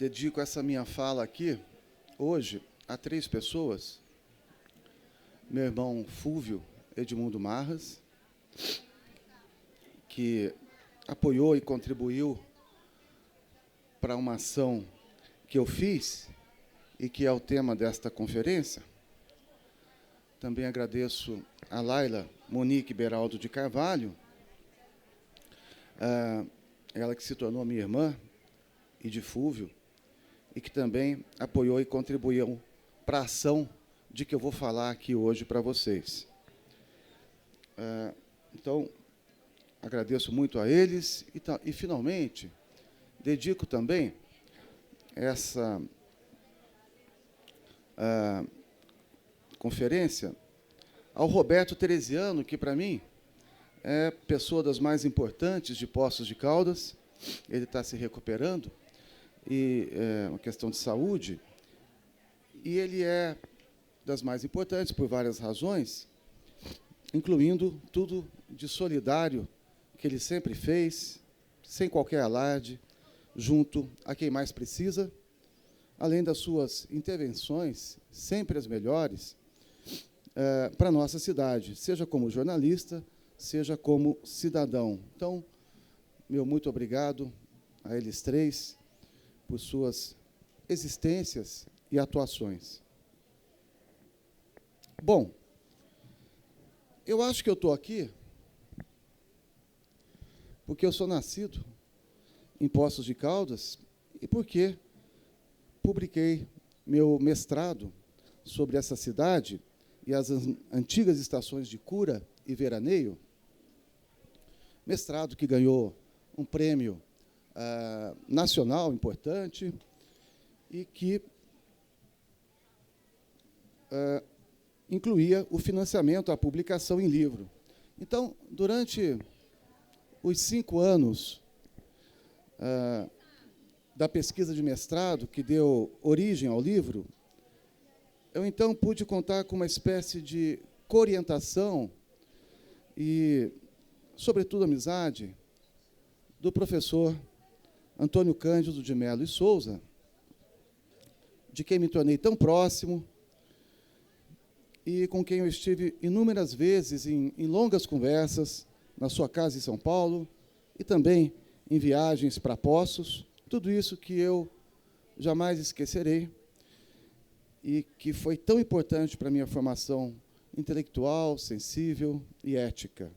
dedico essa minha fala aqui, hoje, a 3 pessoas. Meu irmão Fúvio Edmundo Marras, que apoiou e contribuiu para uma ação que eu fiz e que é o tema desta conferência. Também agradeço a Laila Monique Beraldo de Carvalho, ela que se tornou minha irmã, e de Fúvio, e que também apoiou e contribuiu para a ação de que eu vou falar aqui hoje para vocês. Então, agradeço muito a eles e, finalmente, dedico também essa conferência ao Roberto Tereziano, que, para mim, é pessoa das mais importantes de Poços de Caldas. Ele está se recuperando, e é uma questão de saúde, e ele é das mais importantes por várias razões, incluindo tudo de solidário que ele sempre fez, sem qualquer alarde, junto a quem mais precisa, além das suas intervenções, sempre as melhores, para a nossa cidade, seja como jornalista, seja como cidadão. Então, meu muito obrigado a eles 3 por suas existências e atuações. Bom, eu acho que eu estou aqui porque eu sou nascido em Poços de Caldas e porque publiquei meu mestrado sobre essa cidade e as antigas estações de cura e veraneio, mestrado que ganhou um prêmio nacional importante e que incluía o financiamento à publicação em livro. Então, durante os 5 anos da pesquisa de mestrado, que deu origem ao livro, eu, então, pude contar com uma espécie de coorientação e, sobretudo, amizade do professor Antônio Cândido de Mello e Souza, de quem me tornei tão próximo e com quem eu estive inúmeras vezes em longas conversas na sua casa em São Paulo e também em viagens para Poços, tudo isso que eu jamais esquecerei e que foi tão importante para a minha formação intelectual, sensível e ética.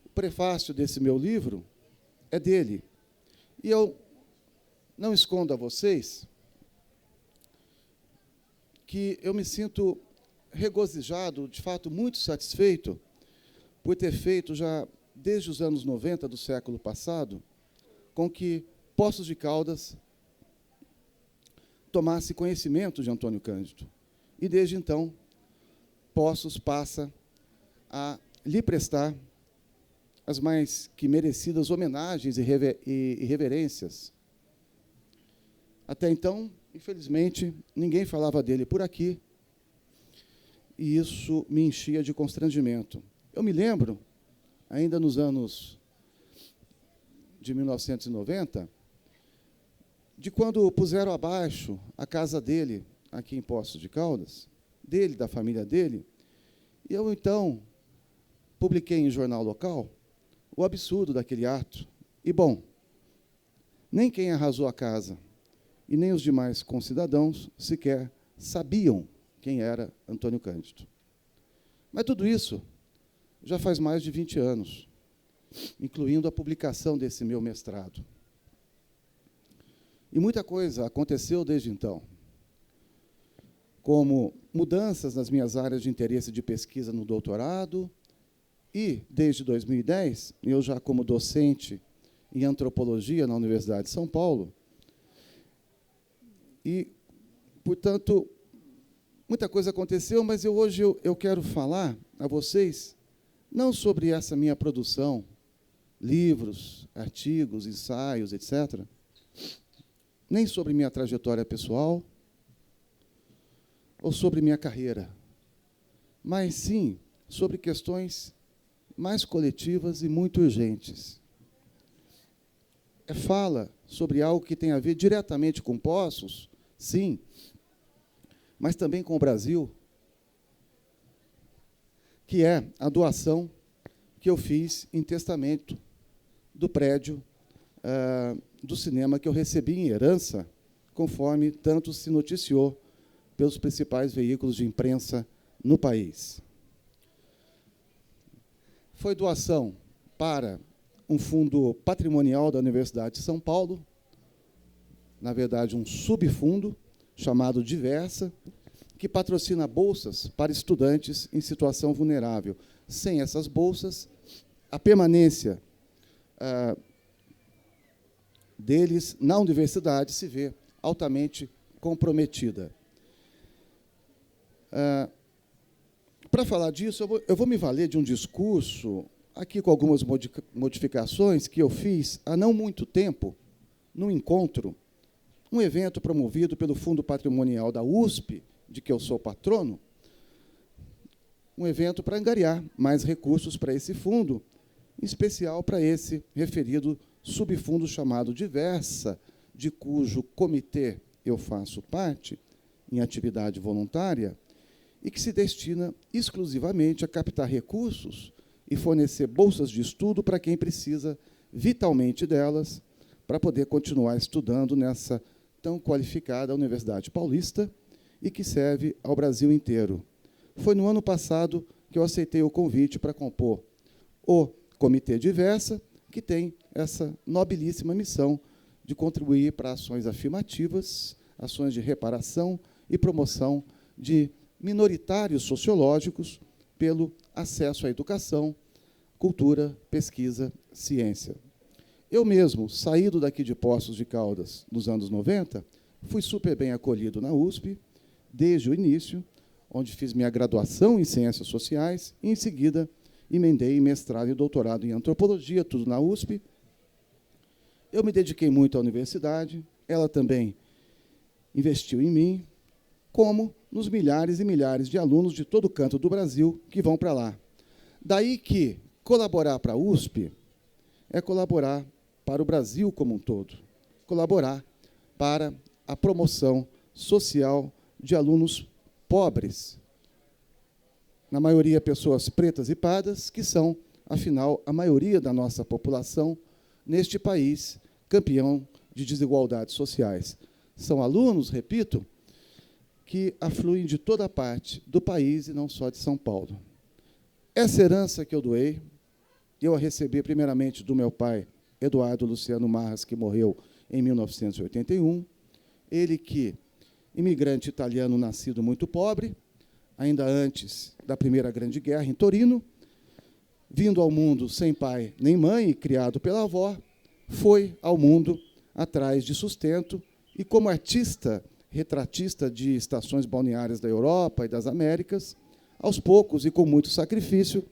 O prefácio desse meu livro é dele, e eu não escondo a vocês que eu me sinto regozijado, de fato, muito satisfeito por ter feito, já desde os anos 90 do século passado, com que Poços de Caldas tomasse conhecimento de Antônio Cândido. E, desde então, Poços passa a lhe prestar as mais que merecidas homenagens e reverências. Até então, infelizmente, ninguém falava dele por aqui, e isso me enchia de constrangimento. Eu me lembro, ainda nos anos de 1990, de quando puseram abaixo a casa dele, aqui em Poços de Caldas, dele, da família dele, e eu, então, publiquei em jornal local o absurdo daquele ato. E, bom, nem quem arrasou a casa e nem os demais concidadãos sequer sabiam quem era Antônio Cândido. Mas tudo isso já faz mais de 20 anos, incluindo a publicação desse meu mestrado. E muita coisa aconteceu desde então, como mudanças nas minhas áreas de interesse de pesquisa no doutorado, e, desde 2010, eu já como docente em antropologia na Universidade de São Paulo, e, portanto, muita coisa aconteceu, mas hoje eu quero falar a vocês não sobre essa minha produção, livros, artigos, ensaios, etc., nem sobre minha trajetória pessoal ou sobre minha carreira, mas, sim, sobre questões mais coletivas e muito urgentes. É fala sobre algo que tem a ver diretamente com Poços, sim, mas também com o Brasil, que é a doação que eu fiz em testamento do prédio do cinema que eu recebi em herança, conforme tanto se noticiou pelos principais veículos de imprensa no país. Foi doação para um fundo patrimonial da Universidade de São Paulo, na verdade, um subfundo chamado Diversa, que patrocina bolsas para estudantes em situação vulnerável. Sem essas bolsas, a permanência deles na universidade se vê altamente comprometida. Para falar disso, eu vou me valer de um discurso, aqui com algumas modificações, que eu fiz há não muito tempo, num encontro, um evento promovido pelo Fundo Patrimonial da USP, de que eu sou patrono, um evento para angariar mais recursos para esse fundo, em especial para esse referido subfundo chamado Diversa, de cujo comitê eu faço parte, em atividade voluntária, e que se destina exclusivamente a captar recursos e fornecer bolsas de estudo para quem precisa vitalmente delas para poder continuar estudando nessa tão qualificada Universidade Paulista e que serve ao Brasil inteiro. Foi no ano passado que eu aceitei o convite para compor o Comitê Diversa, que tem essa nobilíssima missão de contribuir para ações afirmativas, ações de reparação e promoção de minoritários sociológicos pelo acesso à educação, cultura, pesquisa, ciência. Eu mesmo, saído daqui de Poços de Caldas nos anos 90, fui super bem acolhido na USP, desde o início, onde fiz minha graduação em Ciências Sociais, e, em seguida, emendei mestrado e doutorado em Antropologia, tudo na USP. Eu me dediquei muito à universidade, ela também investiu em mim, como nos milhares e milhares de alunos de todo canto do Brasil que vão para lá. Daí que colaborar para a USP é colaborar para o Brasil como um todo, colaborar para a promoção social de alunos pobres, na maioria pessoas pretas e pardas, que são, afinal, a maioria da nossa população neste país, campeão de desigualdades sociais. São alunos, repito, que afluem de toda parte do país e não só de São Paulo. Essa herança que eu doei, eu a recebi primeiramente do meu pai, Eduardo Luciano Marras, que morreu em 1981. Ele que, imigrante italiano nascido muito pobre, ainda antes da Primeira Grande Guerra, em Torino, vindo ao mundo sem pai nem mãe e criado pela avó, foi ao mundo atrás de sustento e, como artista retratista de estações balneárias da Europa e das Américas, aos poucos e com muito sacrifício,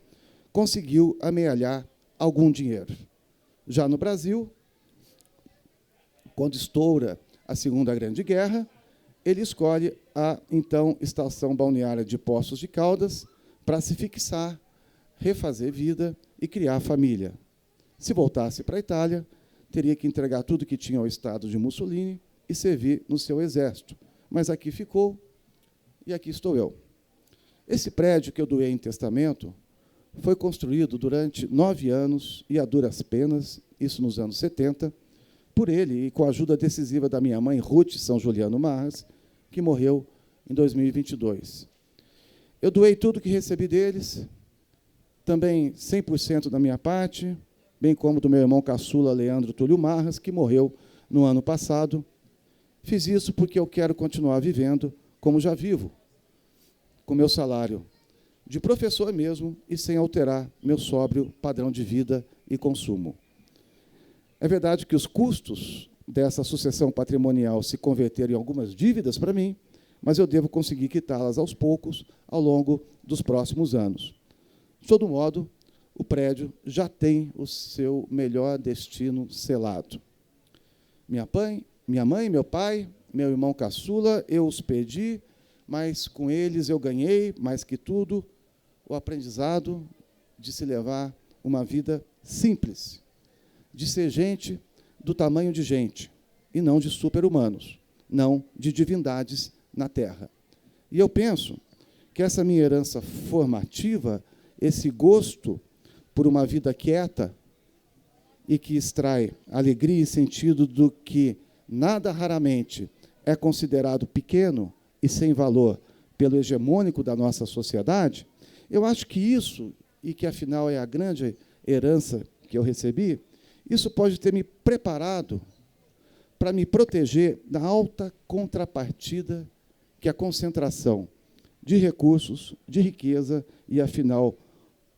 conseguiu amealhar algum dinheiro. Já no Brasil, quando estoura a Segunda Grande Guerra, ele escolhe a, então, estação balneária de Poços de Caldas para se fixar, refazer vida e criar família. Se voltasse para a Itália, teria que entregar tudo que tinha ao Estado de Mussolini e servir no seu exército. Mas aqui ficou, e aqui estou eu. Esse prédio que eu doei em testamento foi construído durante 9 anos, e a duras penas, isso nos anos 70, por ele e com a ajuda decisiva da minha mãe, Ruth São Juliano Marras, que morreu em 2022. Eu doei tudo que recebi deles, também 100% da minha parte, bem como do meu irmão caçula, Leandro Túlio Marras, que morreu no ano passado. Fiz isso porque eu quero continuar vivendo como já vivo, com meu salário de professor mesmo e sem alterar meu sóbrio padrão de vida e consumo. É verdade que os custos dessa sucessão patrimonial se converteram em algumas dívidas para mim, mas eu devo conseguir quitá-las aos poucos ao longo dos próximos anos. De todo modo, o prédio já tem o seu melhor destino selado. Minha mãe, meu pai, meu irmão caçula, eu os perdi, mas com eles eu ganhei, mais que tudo, o aprendizado de se levar uma vida simples, de ser gente do tamanho de gente, e não de super-humanos, não de divindades na Terra. E eu penso que essa minha herança formativa, esse gosto por uma vida quieta e que extrai alegria e sentido do que nada raramente é considerado pequeno e sem valor pelo hegemônico da nossa sociedade, eu acho que isso, e que afinal é a grande herança que eu recebi, isso pode ter me preparado para me proteger da alta contrapartida que a concentração de recursos, de riqueza e, afinal,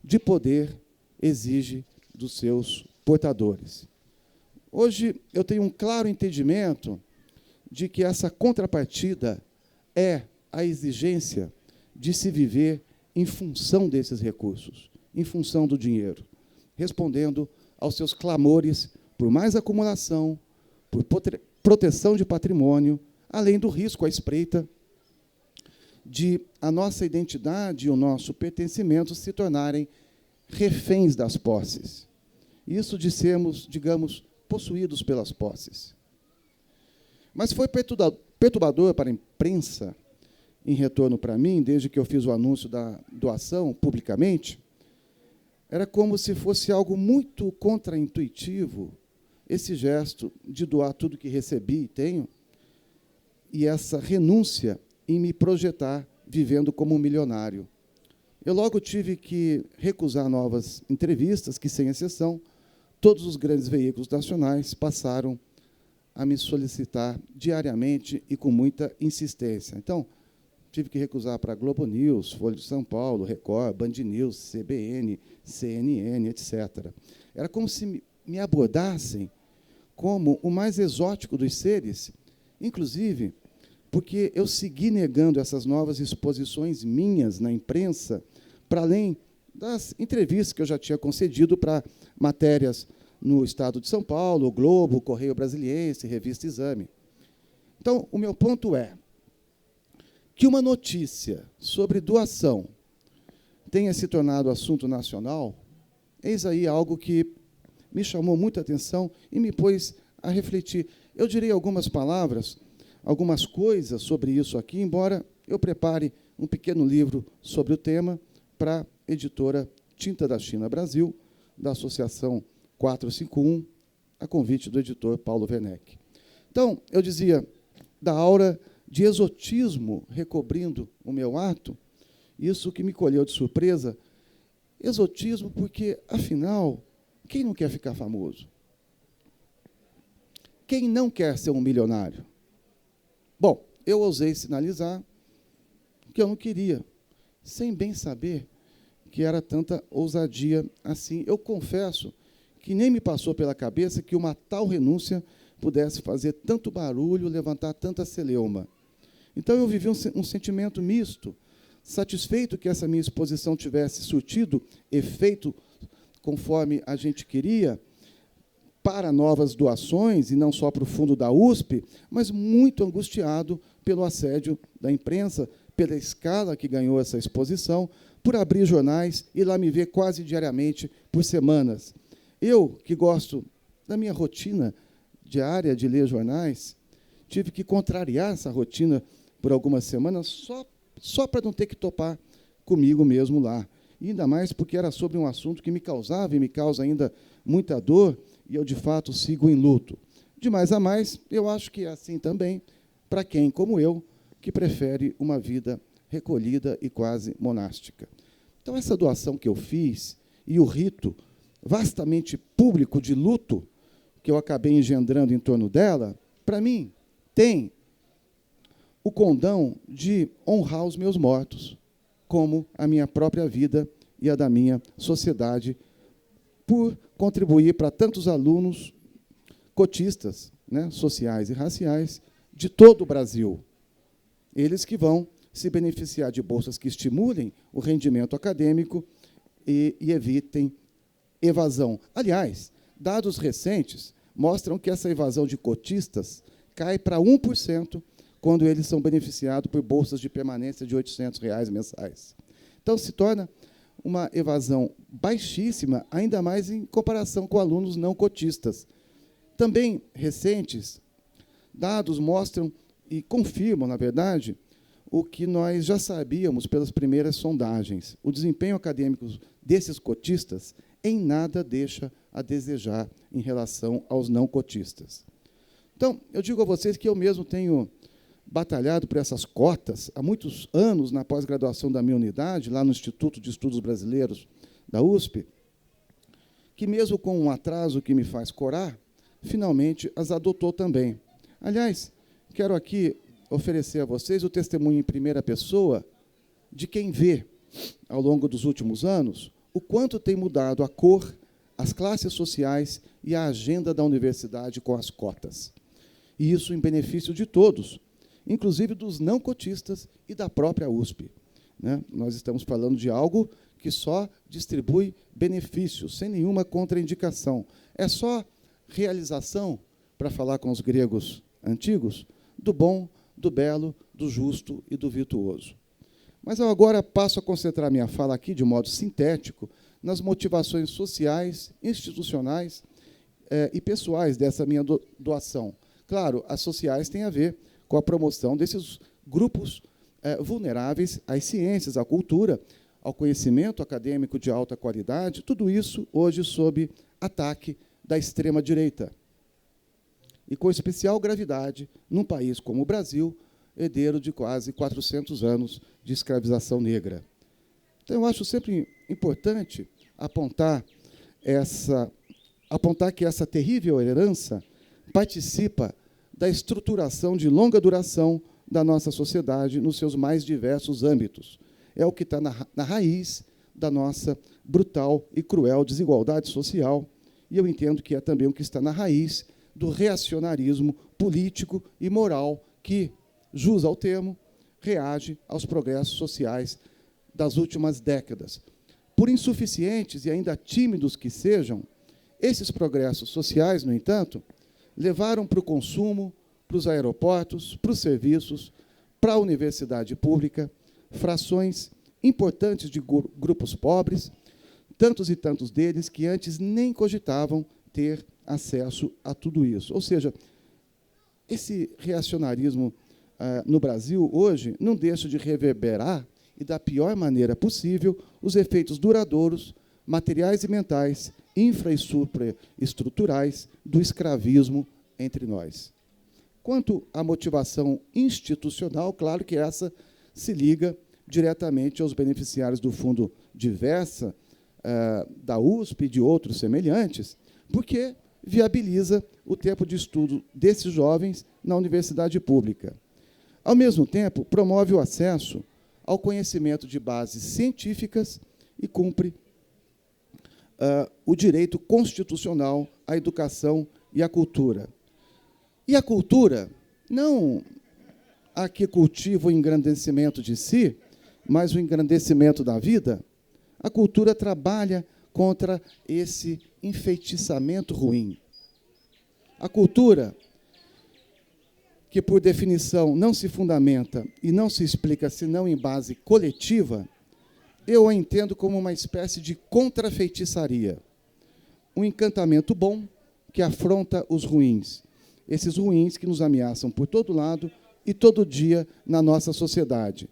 de poder exige dos seus portadores. Hoje, eu tenho um claro entendimento de que essa contrapartida é a exigência de se viver em função desses recursos, em função do dinheiro, respondendo aos seus clamores por mais acumulação, por proteção de patrimônio, além do risco à espreita de a nossa identidade e o nosso pertencimento se tornarem reféns das posses. Isso de sermos, digamos, possuídos pelas posses. Mas foi perturbador para a imprensa, em retorno para mim, desde que eu fiz o anúncio da doação publicamente, era como se fosse algo muito contraintuitivo esse gesto de doar tudo que recebi e tenho, e essa renúncia em me projetar vivendo como um milionário. Eu logo tive que recusar novas entrevistas, que, sem exceção, todos os grandes veículos nacionais passaram a me solicitar diariamente e com muita insistência. Então, tive que recusar para Globo News, Folha de São Paulo, Record, Band News, CBN, CNN, etc. Era como se me abordassem como o mais exótico dos seres, inclusive porque eu segui negando essas novas exposições minhas na imprensa, para além das entrevistas que eu já tinha concedido para matérias no Estado de São Paulo, o Globo, o Correio Brasiliense, Revista Exame. Então, o meu ponto é que uma notícia sobre doação tenha se tornado assunto nacional, eis aí algo que me chamou muita atenção e me pôs a refletir. Eu direi algumas palavras, algumas coisas sobre isso aqui, embora eu prepare um pequeno livro sobre o tema para a editora Tinta da China Brasil, da Associação 451, a convite do editor Paulo Werneck. Então, eu dizia, da aura de exotismo recobrindo o meu ato, isso que me colheu de surpresa, exotismo porque, afinal, quem não quer ficar famoso? Quem não quer ser um milionário? Bom, eu ousei sinalizar que eu não queria, sem bem saber que era tanta ousadia assim. Eu confesso que nem me passou pela cabeça que uma tal renúncia pudesse fazer tanto barulho, levantar tanta celeuma. Então, eu vivi um sentimento misto, satisfeito que essa minha exposição tivesse surtido efeito conforme a gente queria, para novas doações, e não só para o fundo da USP, mas muito angustiado pelo assédio da imprensa, pela escala que ganhou essa exposição, por abrir jornais e lá me ver quase diariamente, por semanas. Eu, que gosto da minha rotina diária de ler jornais, tive que contrariar essa rotina por algumas semanas só para não ter que topar comigo mesmo lá. E ainda mais porque era sobre um assunto que me causava e me causa ainda muita dor, e eu, de fato, sigo em luto. De mais a mais, eu acho que é assim também para quem, como eu, que prefere uma vida recolhida e quase monástica. Então, essa doação que eu fiz e o rito vastamente público de luto que eu acabei engendrando em torno dela, para mim, tem o condão de honrar os meus mortos, como a minha própria vida e a da minha sociedade, por contribuir para tantos alunos cotistas, né, sociais e raciais, de todo o Brasil. Eles que vão se beneficiar de bolsas que estimulem o rendimento acadêmico e evitem evasão. Aliás, dados recentes mostram que essa evasão de cotistas cai para 1% quando eles são beneficiados por bolsas de permanência de R$ 800 mensais. Então, se torna uma evasão baixíssima, ainda mais em comparação com alunos não cotistas. Também recentes, dados mostram e confirmam, na verdade, o que nós já sabíamos pelas primeiras sondagens. O desempenho acadêmico desses cotistas em nada deixa a desejar em relação aos não cotistas. Então, eu digo a vocês que eu mesmo tenho batalhado por essas cotas há muitos anos na pós-graduação da minha unidade, lá no Instituto de Estudos Brasileiros da USP, que, mesmo com um atraso que me faz corar, finalmente as adotou também. Aliás, quero aqui oferecer a vocês o testemunho em primeira pessoa de quem vê, ao longo dos últimos anos, o quanto tem mudado a cor, as classes sociais e a agenda da universidade com as cotas. E isso em benefício de todos, inclusive dos não cotistas e da própria USP. Né? Nós estamos falando de algo que só distribui benefícios, sem nenhuma contraindicação. É só realização, para falar com os gregos antigos, do bom, do belo, do justo e do virtuoso. Mas eu agora passo a concentrar minha fala aqui, de modo sintético, nas motivações sociais, institucionais e pessoais dessa minha doação. Claro, as sociais têm a ver com a promoção desses grupos vulneráveis às ciências, à cultura, ao conhecimento acadêmico de alta qualidade, tudo isso hoje sob ataque da extrema-direita. E com especial gravidade num país como o Brasil, herdeiro de quase 400 anos de escravização negra. Então, eu acho sempre importante apontar que essa terrível herança participa da estruturação de longa duração da nossa sociedade nos seus mais diversos âmbitos. É o que está na raiz da nossa brutal e cruel desigualdade social, e eu entendo que é também o que está na raiz do reacionarismo político e moral que, jus ao termo, reage aos progressos sociais das últimas décadas. Por insuficientes e ainda tímidos que sejam, esses progressos sociais, no entanto, levaram para o consumo, para os aeroportos, para os serviços, para a universidade pública, frações importantes de grupos pobres, tantos e tantos deles que antes nem cogitavam ter acesso a tudo isso. Ou seja, esse reacionarismo no Brasil, hoje, não deixa de reverberar, e da pior maneira possível, os efeitos duradouros, materiais e mentais, infra e supraestruturais do escravismo entre nós. Quanto à motivação institucional, claro que essa se liga diretamente aos beneficiários do Fundo Diversa, da USP e de outros semelhantes, porque viabiliza o tempo de estudo desses jovens na universidade pública. Ao mesmo tempo, promove o acesso ao conhecimento de bases científicas e cumpre o direito constitucional à educação e à cultura. E a cultura, não a que cultiva o engrandecimento de si, mas o engrandecimento da vida, a cultura trabalha contra esse enfeitiçamento ruim. A cultura, que, por definição, não se fundamenta e não se explica senão em base coletiva, eu a entendo como uma espécie de contrafeitiçaria, um encantamento bom que afronta os ruins, esses ruins que nos ameaçam por todo lado e todo dia na nossa sociedade.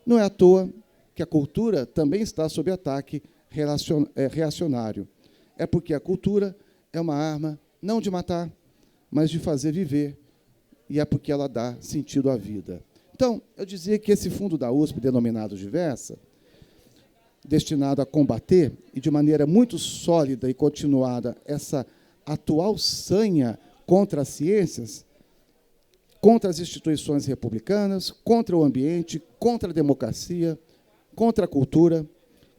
Não é à toa que a cultura também está sob ataque reacionário. É porque a cultura é uma arma não de matar, mas de fazer viver, e é porque ela dá sentido à vida. Então, eu dizia que esse fundo da USP, denominado Diversa, destinado a combater, e de maneira muito sólida e continuada, essa atual sanha contra as ciências, contra as instituições republicanas, contra o ambiente, contra a democracia, contra a cultura,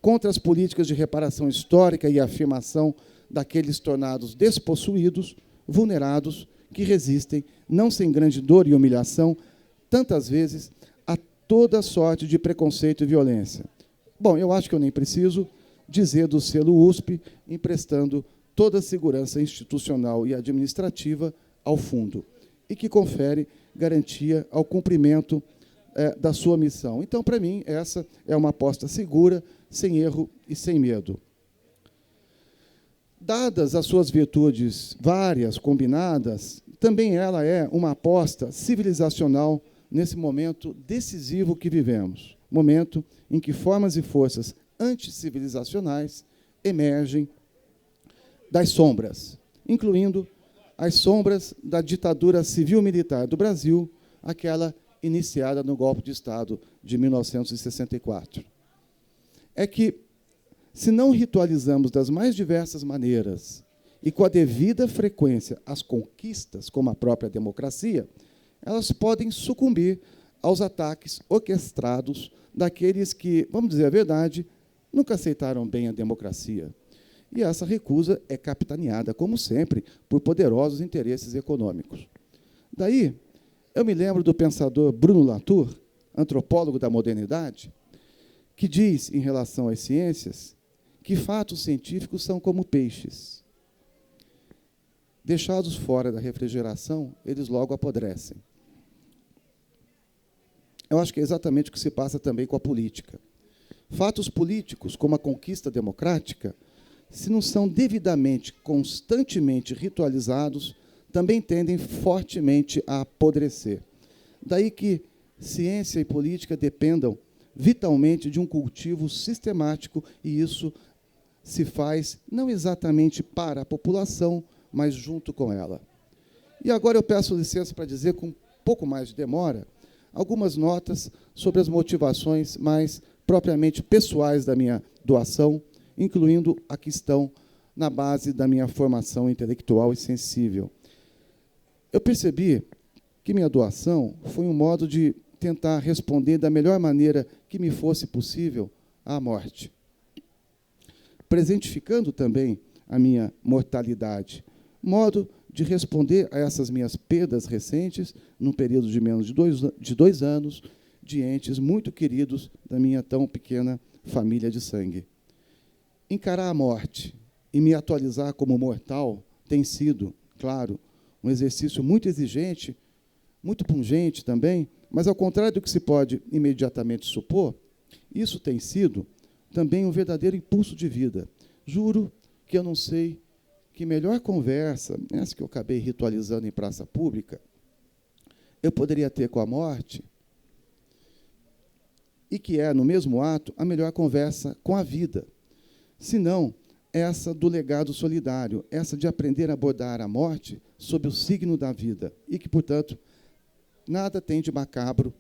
contra as políticas de reparação histórica e afirmação daqueles tornados despossuídos, vulnerados, que resistem, não sem grande dor e humilhação, tantas vezes, a toda sorte de preconceito e violência. Bom, eu acho que eu nem preciso dizer do selo USP, emprestando toda a segurança institucional e administrativa ao fundo, e que confere garantia ao cumprimento da sua missão. Então, para mim, essa é uma aposta segura, sem erro e sem medo. Dadas as suas virtudes várias, combinadas, também ela é uma aposta civilizacional nesse momento decisivo que vivemos, momento em que formas e forças anticivilizacionais emergem das sombras, incluindo as sombras da ditadura civil-militar do Brasil, aquela iniciada no golpe de Estado de 1964. É que, se não ritualizamos das mais diversas maneiras e com a devida frequência as conquistas, como a própria democracia, elas podem sucumbir aos ataques orquestrados daqueles que, vamos dizer a verdade, nunca aceitaram bem a democracia. E essa recusa é capitaneada, como sempre, por poderosos interesses econômicos. Daí, eu me lembro do pensador Bruno Latour, antropólogo da modernidade, que diz, em relação às ciências, que fatos científicos são como peixes. Deixados fora da refrigeração, eles logo apodrecem. Eu acho que é exatamente o que se passa também com a política. Fatos políticos, como a conquista democrática, se não são devidamente, constantemente ritualizados, também tendem fortemente a apodrecer. Daí que ciência e política dependam vitalmente de um cultivo sistemático, e isso se faz não exatamente para a população, mas junto com ela. E agora eu peço licença para dizer, com um pouco mais de demora, algumas notas sobre as motivações mais propriamente pessoais da minha doação, incluindo a que estão na base da minha formação intelectual e sensível. Eu percebi que minha doação foi um modo de tentar responder da melhor maneira que me fosse possível à morte, presentificando também a minha mortalidade, modo de responder a essas minhas perdas recentes, num período de menos de 2 anos, de entes muito queridos da minha tão pequena família de sangue. Encarar a morte e me atualizar como mortal tem sido, claro, um exercício muito exigente, muito pungente também, mas, ao contrário do que se pode imediatamente supor, isso tem sido também um verdadeiro impulso de vida. Juro que eu não sei que melhor conversa, essa que eu acabei ritualizando em praça pública, eu poderia ter com a morte, e que é, no mesmo ato, a melhor conversa com a vida. Se não, essa do legado solidário, essa de aprender a abordar a morte sob o signo da vida, e que, portanto, nada tem de macabro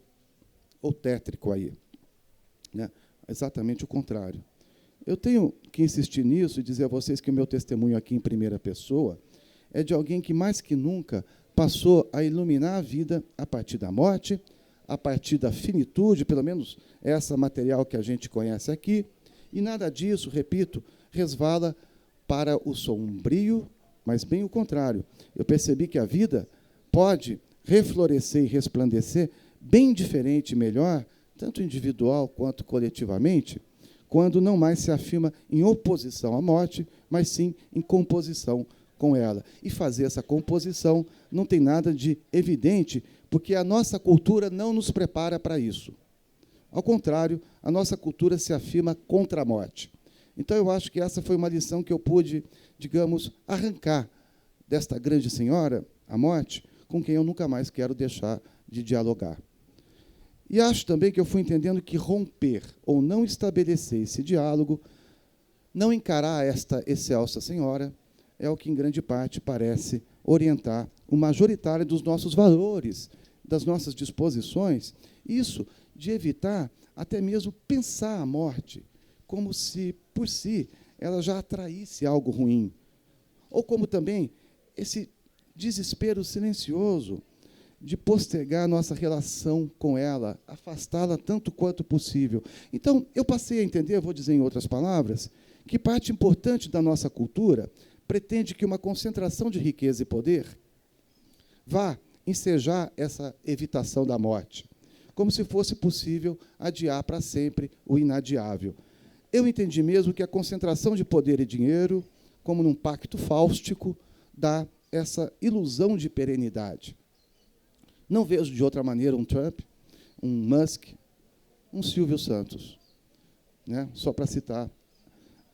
ou tétrico aí. Né? Exatamente o contrário. Eu tenho que insistir nisso e dizer a vocês que o meu testemunho aqui em primeira pessoa é de alguém que, mais que nunca, passou a iluminar a vida a partir da morte, a partir da finitude, pelo menos essa material que a gente conhece aqui, e nada disso, repito, resvala para o sombrio, mas bem o contrário. Eu percebi que a vida pode reflorescer e resplandecer bem diferente e melhor, tanto individual quanto coletivamente, quando não mais se afirma em oposição à morte, mas sim em composição com ela. E fazer essa composição não tem nada de evidente, porque a nossa cultura não nos prepara para isso. Ao contrário, a nossa cultura se afirma contra a morte. Então, eu acho que essa foi uma lição que eu pude, digamos, arrancar desta grande senhora, a morte, com quem eu nunca mais quero deixar de dialogar. E acho também que eu fui entendendo que romper ou não estabelecer esse diálogo, não encarar esta excelsa senhora, é o que, em grande parte, parece orientar o majoritário dos nossos valores, das nossas disposições, isso de evitar até mesmo pensar a morte, como se, por si, ela já atraísse algo ruim. Ou como também esse desespero silencioso de postergar a nossa relação com ela, afastá-la tanto quanto possível. Então, eu passei a entender, vou dizer em outras palavras, que parte importante da nossa cultura pretende que uma concentração de riqueza e poder vá ensejar essa evitação da morte, como se fosse possível adiar para sempre o inadiável. Eu entendi mesmo que a concentração de poder e dinheiro, como num pacto fáustico, dá essa ilusão de perenidade. Não vejo de outra maneira um Trump, um Musk, um Silvio Santos, né? Só para citar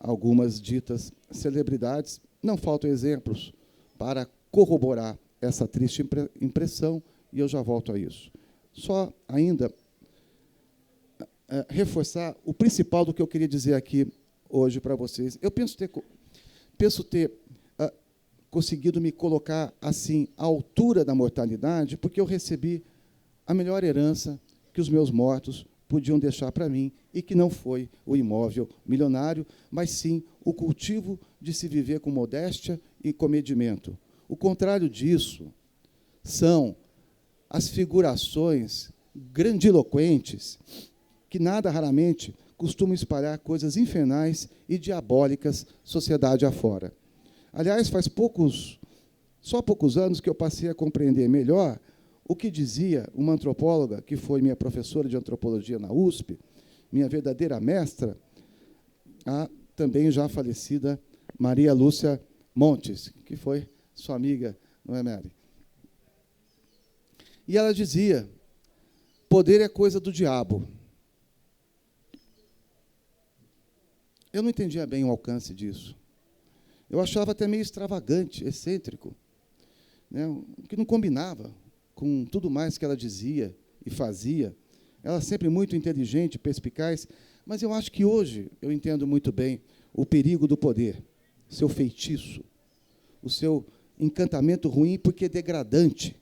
algumas ditas celebridades. Não faltam exemplos para corroborar essa triste impressão, e eu já volto a isso. Só ainda reforçar o principal do que eu queria dizer aqui hoje para vocês. Eu penso ter conseguido me colocar assim à altura da mortalidade, porque eu recebi a melhor herança que os meus mortos podiam deixar para mim, e que não foi o imóvel milionário, mas sim o cultivo de se viver com modéstia e comedimento. O contrário disso são as figurações grandiloquentes que nada raramente costumam espalhar coisas infernais e diabólicas sociedade afora. Aliás, só poucos anos que eu passei a compreender melhor o que dizia uma antropóloga, que foi minha professora de antropologia na USP, minha verdadeira mestra, a também já falecida Maria Lúcia Montes, que foi sua amiga, não é, Mary? E ela dizia: poder é coisa do diabo. Eu não entendia bem o alcance disso. Eu achava até meio extravagante, excêntrico, né, que não combinava com tudo mais que ela dizia e fazia. Ela sempre muito inteligente, perspicaz, mas eu acho que hoje eu entendo muito bem o perigo do poder, seu feitiço, o seu encantamento ruim, porque é degradante,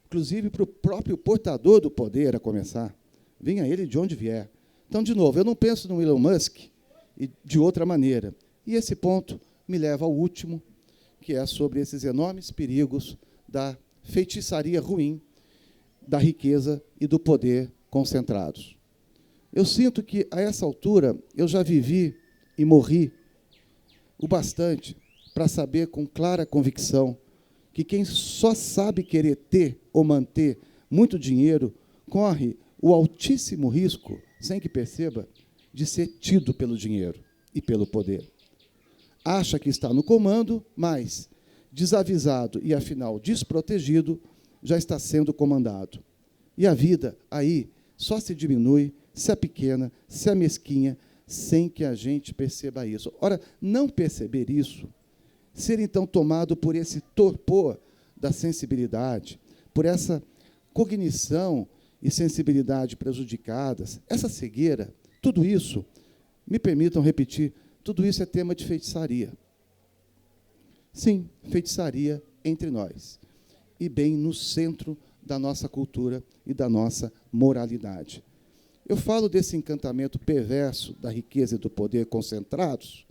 inclusive para o próprio portador do poder, a começar. Venha ele de onde vier. Então, de novo, eu não penso no Elon Musk e de outra maneira. E esse ponto me leva ao último, que é sobre esses enormes perigos da feitiçaria ruim, da riqueza e do poder concentrados. Eu sinto que, a essa altura, eu já vivi e morri o bastante para saber com clara convicção que quem só sabe querer ter ou manter muito dinheiro corre o altíssimo risco, sem que perceba, de ser tido pelo dinheiro e pelo poder. Acha que está no comando, mas, desavisado e, afinal, desprotegido, já está sendo comandado. E a vida, aí, só se diminui, se apequena, se amesquinha, sem que a gente perceba isso. Ora, não perceber isso, ser, então, tomado por esse torpor da sensibilidade, por essa cognição e sensibilidade prejudicadas, essa cegueira, tudo isso, me permitam repetir, tudo isso é tema de feitiçaria. Sim, feitiçaria entre nós. E bem no centro da nossa cultura e da nossa moralidade. Eu falo desse encantamento perverso da riqueza e do poder concentrados,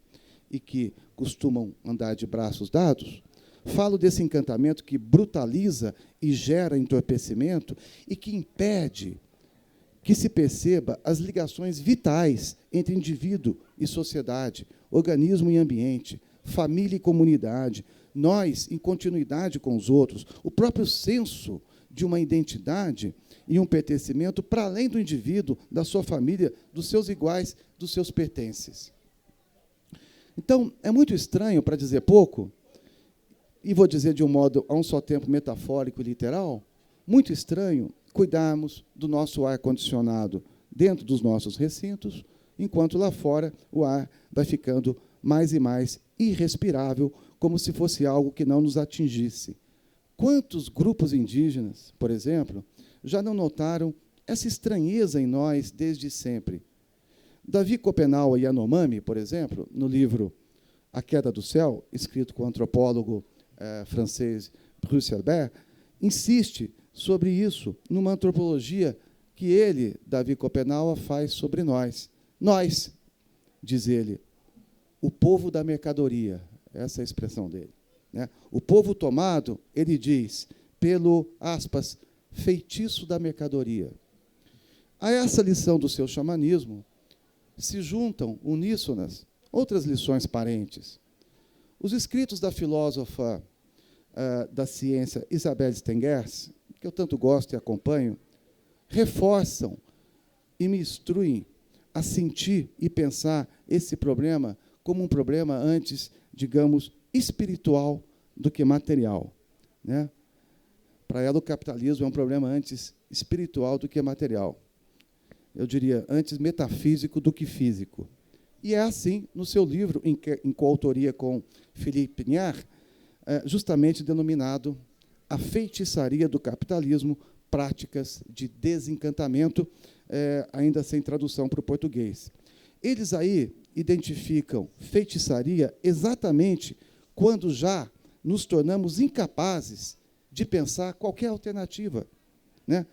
e que costumam andar de braços dados. Falo desse encantamento que brutaliza e gera entorpecimento e que impede que se perceba as ligações vitais entre indivíduo e sociedade, organismo e ambiente, família e comunidade, nós em continuidade com os outros, o próprio senso de uma identidade e um pertencimento para além do indivíduo, da sua família, dos seus iguais, dos seus pertences. Então, é muito estranho, para dizer pouco, e vou dizer de um modo a um só tempo metafórico e literal, muito estranho cuidarmos do nosso ar-condicionado dentro dos nossos recintos, enquanto lá fora o ar vai ficando mais e mais irrespirável, como se fosse algo que não nos atingisse. Quantos grupos indígenas, por exemplo, já não notaram essa estranheza em nós desde sempre? Davi Copenau Yanomami, por exemplo, no livro A Queda do Céu, escrito com o antropólogo francês Bruce Herbert, insiste sobre isso numa antropologia que ele, Davi Copenau, faz sobre nós. Nós, diz ele, o povo da mercadoria, essa é a expressão dele, né? O povo tomado, ele diz, pelo, aspas, feitiço da mercadoria. A essa lição do seu xamanismo se juntam, uníssonas, outras lições parentes. Os escritos da filósofa da ciência Isabelle Stengers, que eu tanto gosto e acompanho, reforçam e me instruem a sentir e pensar esse problema como um problema antes, digamos, espiritual do que material, né? Para ela, o capitalismo é um problema antes espiritual do que material. Eu diria, antes metafísico do que físico. E é assim, no seu livro, em coautoria com Philippe Pinard, justamente denominado A Feitiçaria do Capitalismo, Práticas de Desencantamento, ainda sem tradução para o português. Eles aí identificam feitiçaria exatamente quando já nos tornamos incapazes de pensar qualquer alternativa, né?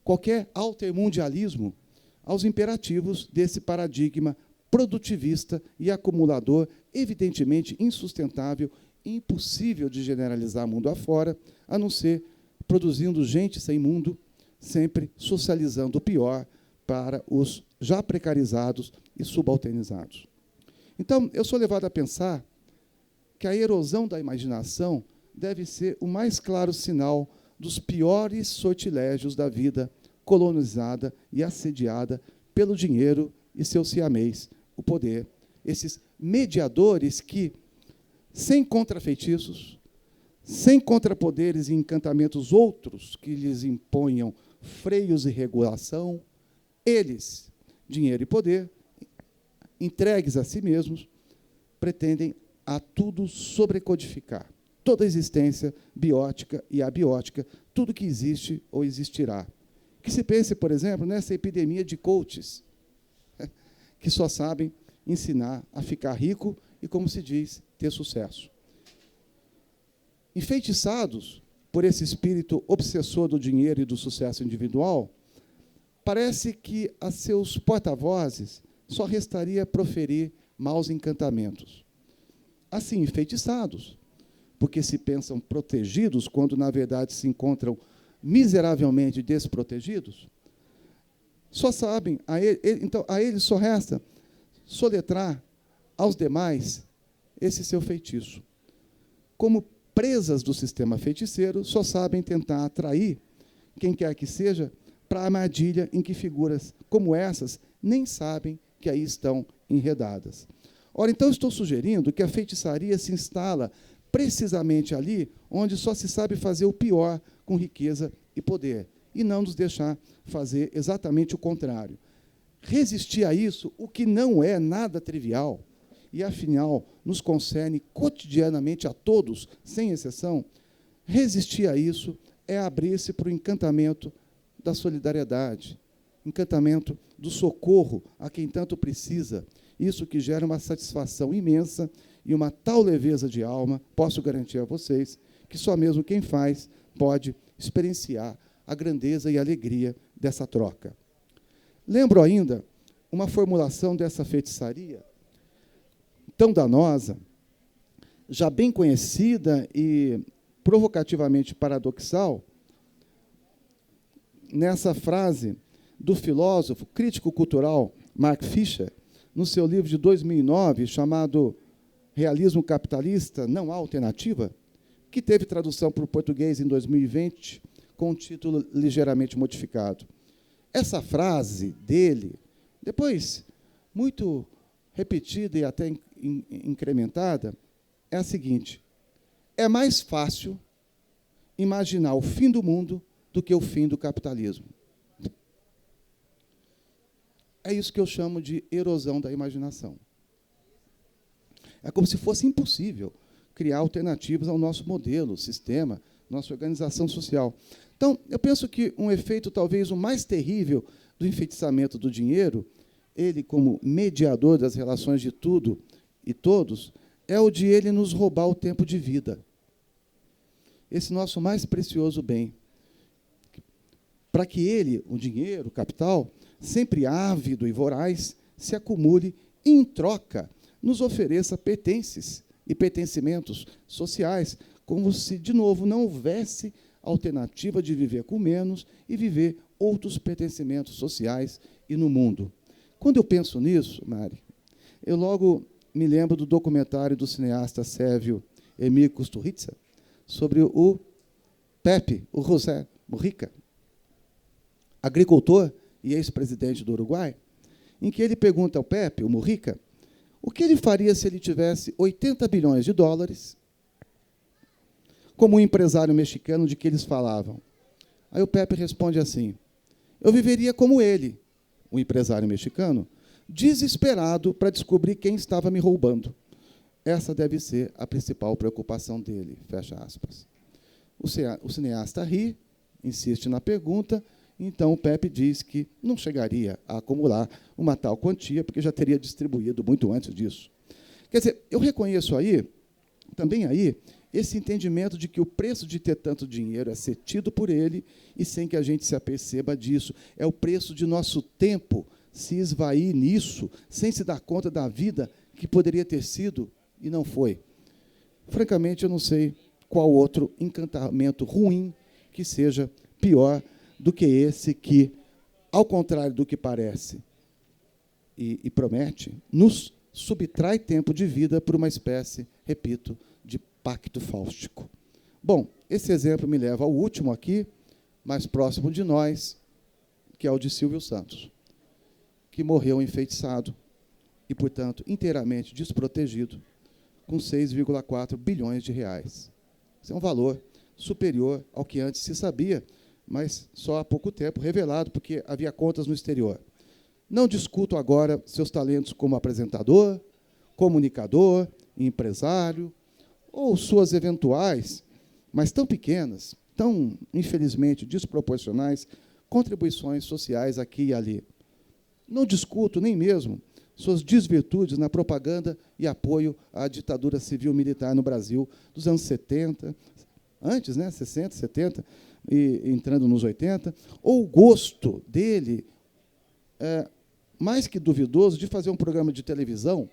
Qualquer altermundialismo aos imperativos desse paradigma produtivista e acumulador, evidentemente insustentável e impossível de generalizar mundo afora, a não ser produzindo gente sem mundo, sempre socializando o pior para os já precarizados e subalternizados. Então, eu sou levado a pensar que a erosão da imaginação deve ser o mais claro sinal dos piores sortilégios da vida colonizada e assediada pelo dinheiro e seu siamês, o poder. Esses mediadores que, sem contrafeitiços, sem contrapoderes e encantamentos outros que lhes imponham freios e regulação, eles, dinheiro e poder, entregues a si mesmos, pretendem a tudo sobrecodificar, toda a existência biótica e abiótica, tudo que existe ou existirá. Que se pense, por exemplo, nessa epidemia de coaches, que só sabem ensinar a ficar rico e, como se diz, ter sucesso. Enfeitiçados por esse espírito obsessor do dinheiro e do sucesso individual, parece que a seus porta-vozes só restaria proferir maus encantamentos. Assim, enfeitiçados, porque se pensam protegidos quando, na verdade, se encontram miseravelmente desprotegidos, só sabem, então, a eles só resta soletrar aos demais esse seu feitiço. Como presas do sistema feiticeiro, só sabem tentar atrair quem quer que seja para a armadilha em que figuras como essas nem sabem que aí estão enredadas. Ora, então, estou sugerindo que a feitiçaria se instala precisamente ali onde só se sabe fazer o pior com riqueza e poder, e não nos deixar fazer exatamente o contrário. Resistir a isso, o que não é nada trivial, e, afinal, nos concerne cotidianamente a todos, sem exceção, resistir a isso é abrir-se para o encantamento da solidariedade, encantamento do socorro a quem tanto precisa, isso que gera uma satisfação imensa e uma tal leveza de alma, posso garantir a vocês, que só mesmo quem faz pode experienciar a grandeza e a alegria dessa troca. Lembro ainda uma formulação dessa feitiçaria, tão danosa, já bem conhecida e provocativamente paradoxal, nessa frase do filósofo, crítico cultural Mark Fisher, no seu livro de 2009, chamado Realismo Capitalista, Não Há Alternativa, que teve tradução para o português em 2020, com um título ligeiramente modificado. Essa frase dele, depois muito repetida e até incrementada, é a seguinte: é mais fácil imaginar o fim do mundo do que o fim do capitalismo. É isso que eu chamo de erosão da imaginação. É como se fosse impossível criar alternativas ao nosso modelo, sistema, nossa organização social. Então, eu penso que um efeito talvez o mais terrível do enfeitiçamento do dinheiro, ele como mediador das relações de tudo e todos, é o de ele nos roubar o tempo de vida. Esse nosso mais precioso bem. Para que ele, o dinheiro, o capital, sempre ávido e voraz, se acumule e, em troca, nos ofereça pertences e pertencimentos sociais, como se, de novo, não houvesse alternativa de viver com menos e viver outros pertencimentos sociais e no mundo. Quando eu penso nisso, Mari, eu logo me lembro do documentário do cineasta sérvio Emir Kusturica sobre o Pepe, o José Mujica, agricultor e ex-presidente do Uruguai, em que ele pergunta ao Pepe, o Mujica, o que ele faria se ele tivesse 80 bilhões de dólares, como um empresário mexicano de que eles falavam. Aí o Pepe responde assim: eu viveria como ele, o empresário mexicano, desesperado para descobrir quem estava me roubando. Essa deve ser a principal preocupação dele, fecha aspas. O cineasta ri, insiste na pergunta, então o Pepe diz que não chegaria a acumular uma tal quantia, porque já teria distribuído muito antes disso. Quer dizer, eu reconheço também esse entendimento de que o preço de ter tanto dinheiro é ser tido por ele e sem que a gente se aperceba disso. É o preço de nosso tempo se esvair nisso, sem se dar conta da vida que poderia ter sido e não foi. Francamente, eu não sei qual outro encantamento ruim que seja pior do que esse que, ao contrário do que parece e promete, nos subtrai tempo de vida por uma espécie, repito, de pacto fáustico. Bom, esse exemplo me leva ao último aqui, mais próximo de nós, que é o de Silvio Santos, que morreu enfeitiçado e, portanto, inteiramente desprotegido, com 6,4 bilhões de reais. Esse é um valor superior ao que antes se sabia, mas só há pouco tempo revelado, porque havia contas no exterior. Não discuto agora seus talentos como apresentador, comunicador, empresário, ou suas eventuais, mas tão pequenas, tão, infelizmente, desproporcionais, contribuições sociais aqui e ali. Não discuto nem mesmo suas desvirtudes na propaganda e apoio à ditadura civil-militar no Brasil dos anos 70, antes, 60, 70, e entrando nos 80, ou o gosto dele, mais que duvidoso, de fazer um programa de televisão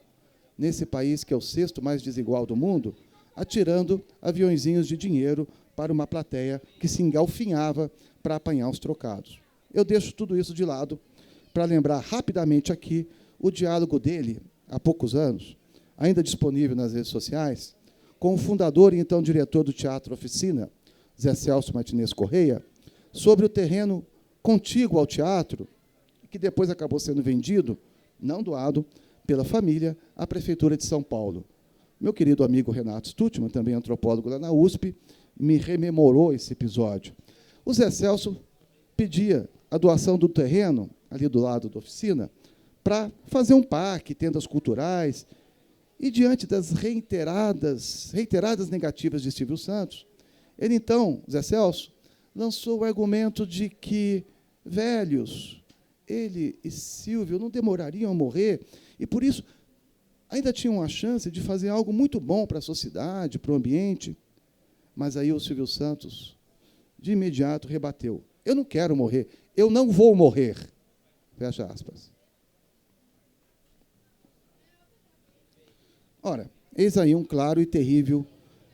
nesse país que é o sexto mais desigual do mundo, atirando aviõezinhos de dinheiro para uma plateia que se engalfinhava para apanhar os trocados. Eu deixo tudo isso de lado para lembrar rapidamente aqui o diálogo dele, há poucos anos, ainda disponível nas redes sociais, com o fundador e então diretor do Teatro Oficina, Zé Celso Martinez Correia, sobre o terreno contíguo ao teatro, que depois acabou sendo vendido, não doado, pela família à Prefeitura de São Paulo. Meu querido amigo Renato Stuttman, também antropólogo lá na USP, me rememorou esse episódio. O Zé Celso pedia a doação do terreno, ali do lado da oficina, para fazer um parque, tendas culturais, e, diante das reiteradas negativas de Silvio Santos, ele, então, Zé Celso, lançou o argumento de que velhos, ele e Silvio, não demorariam a morrer, e, por isso, ainda tinham a chance de fazer algo muito bom para a sociedade, para o ambiente. Mas aí o Silvio Santos, de imediato, rebateu. Eu não quero morrer, eu não vou morrer. Fecha aspas. Ora, eis aí um claro e terrível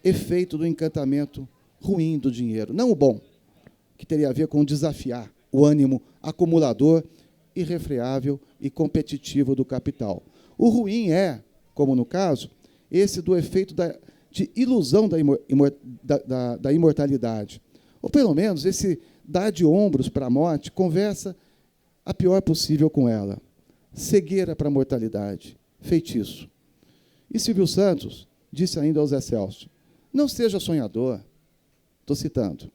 efeito do encantamento ruim do dinheiro. Não o bom, que teria a ver com desafiar o ânimo acumulador, irrefreável e competitivo do capital. O ruim é, como no caso, esse do efeito de ilusão da imortalidade. Ou, pelo menos, esse dar de ombros para a morte conversa a pior possível com ela. Cegueira para a mortalidade, feitiço. E Silvio Santos disse ainda ao Zé Celso, não seja sonhador, estou citando.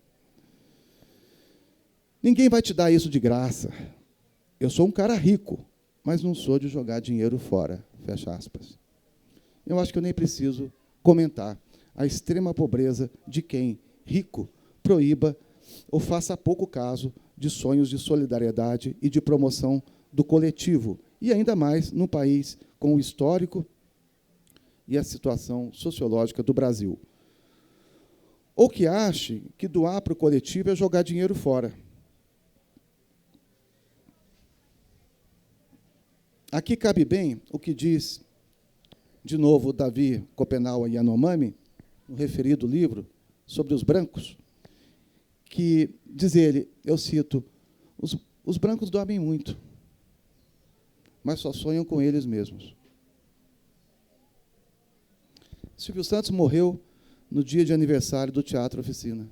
Ninguém vai te dar isso de graça. Eu sou um cara rico, mas não sou de jogar dinheiro fora, fecha aspas. Eu acho que eu nem preciso comentar a extrema pobreza de quem, rico, proíba ou faça pouco caso de sonhos de solidariedade e de promoção do coletivo, e ainda mais num país com o histórico e a situação sociológica do Brasil. Ou que ache que doar para o coletivo é jogar dinheiro fora. Aqui cabe bem o que diz, de novo, Davi Copenaua Yanomami, no referido livro, sobre os brancos, que, diz ele, eu cito, os brancos dormem muito, mas só sonham com eles mesmos. Silvio Santos morreu no dia de aniversário do Teatro Oficina.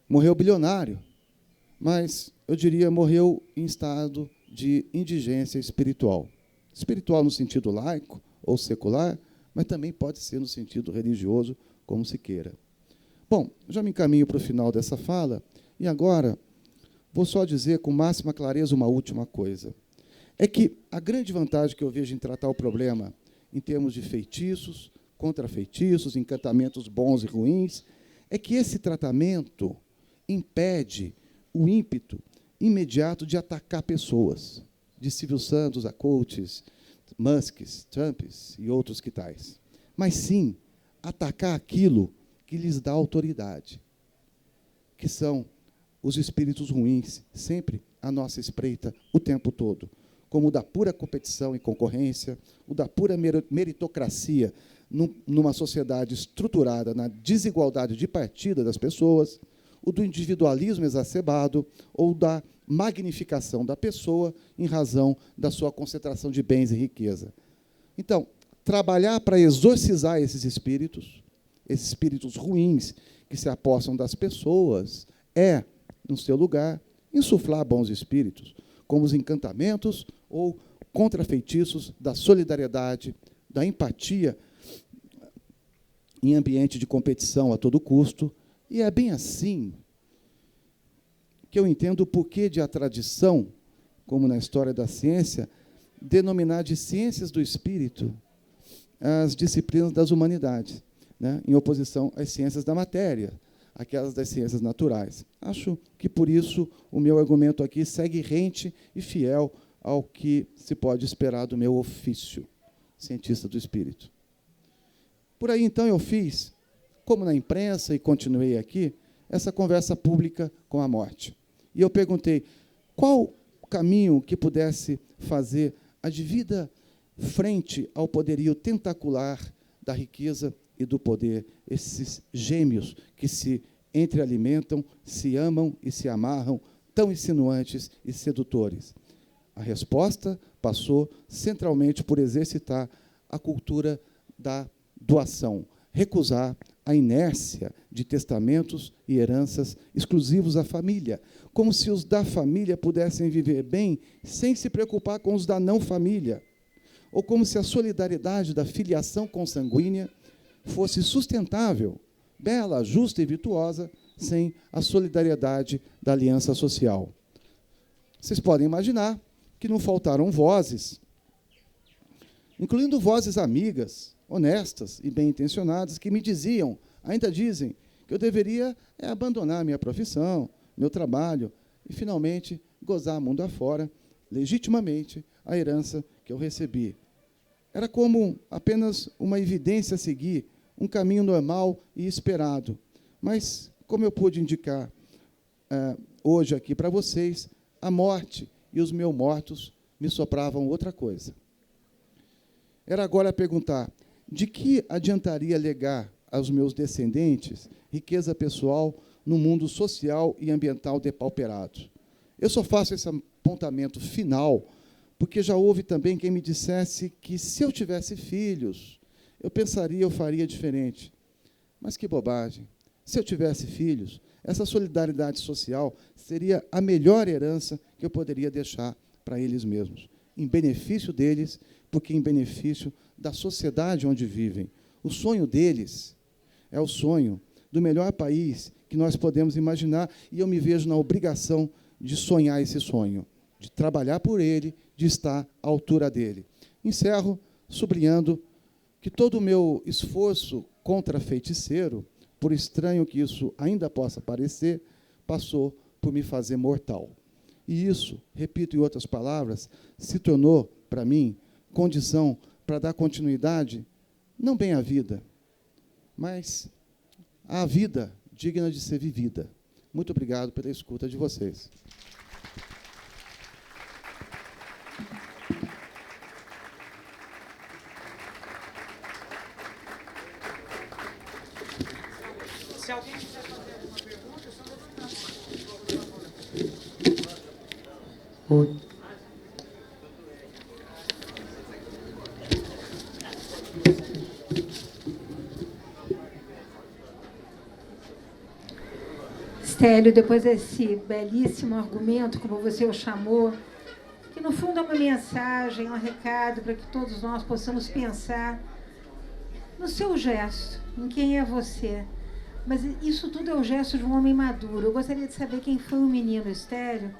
Morreu bilionário, mas, eu diria, morreu em estado de indigência espiritual. Espiritual no sentido laico ou secular, mas também pode ser no sentido religioso, como se queira. Bom, já me encaminho para o final dessa fala, e agora vou só dizer com máxima clareza uma última coisa. É que a grande vantagem que eu vejo em tratar o problema em termos de feitiços, contrafeitiços, encantamentos bons e ruins, é que esse tratamento impede o ímpeto imediato de atacar pessoas, de Silvio Santos a coaches, Musks, Trumps e outros que tais, mas sim atacar aquilo que lhes dá autoridade, que são os espíritos ruins, sempre à nossa espreita o tempo todo, como o da pura competição e concorrência, o da pura meritocracia numa sociedade estruturada na desigualdade de partida das pessoas, o do individualismo exacerbado ou da magnificação da pessoa em razão da sua concentração de bens e riqueza. Então, trabalhar para exorcizar esses espíritos ruins que se apossam das pessoas, é, no seu lugar, insuflar bons espíritos, como os encantamentos ou contrafeitiços da solidariedade, da empatia em ambiente de competição a todo custo. E é bem assim que eu entendo o porquê de a tradição, como na história da ciência, denominar de ciências do espírito as disciplinas das humanidades, né, em oposição às ciências da matéria, aquelas das ciências naturais. Acho que, por isso, o meu argumento aqui segue rente e fiel ao que se pode esperar do meu ofício, cientista do espírito. Por aí, então, eu fiz, como na imprensa, e continuei aqui, essa conversa pública com a morte. E eu perguntei qual caminho que pudesse fazer a devida frente ao poderio tentacular da riqueza e do poder, esses gêmeos que se entrealimentam, se amam e se amarram, tão insinuantes e sedutores. A resposta passou centralmente por exercitar a cultura da doação, recusar a inércia de testamentos e heranças exclusivos à família, como se os da família pudessem viver bem sem se preocupar com os da não-família, ou como se a solidariedade da filiação consanguínea fosse sustentável, bela, justa e virtuosa, sem a solidariedade da aliança social. Vocês podem imaginar que não faltaram vozes, incluindo vozes amigas, honestas e bem-intencionadas, que me diziam, ainda dizem, que eu deveria abandonar minha profissão, meu trabalho, e, finalmente, gozar mundo afora, legitimamente, a herança que eu recebi. Era como apenas uma evidência a seguir, um caminho normal e esperado. Mas, como eu pude indicar hoje aqui para vocês, a morte e os meus mortos me sopravam outra coisa. Era agora perguntar, de que adiantaria legar aos meus descendentes riqueza pessoal no mundo social e ambiental depauperado? Eu só faço esse apontamento final porque já houve também quem me dissesse que, se eu tivesse filhos, eu pensaria, eu faria diferente. Mas que bobagem! Se eu tivesse filhos, essa solidariedade social seria a melhor herança que eu poderia deixar para eles mesmos, em benefício deles, porque em benefício da sociedade onde vivem. O sonho deles é o sonho do melhor país que nós podemos imaginar, e eu me vejo na obrigação de sonhar esse sonho, de trabalhar por ele, de estar à altura dele. Encerro sublinhando que todo o meu esforço contra feiticeiro, por estranho que isso ainda possa parecer, passou por me fazer mortal. E isso, repito em outras palavras, se tornou, para mim, condição para dar continuidade, não bem à vida, mas à vida digna de ser vivida. Muito obrigado pela escuta de vocês. Se alguém quiser fazer alguma pergunta, é só levantar. Oi. Stélio, depois desse belíssimo argumento, como você o chamou, que no fundo é uma mensagem, um recado para que todos nós possamos pensar no seu gesto, em quem é você. Mas isso tudo é o gesto de um homem maduro. Eu gostaria de saber quem foi o menino Stélio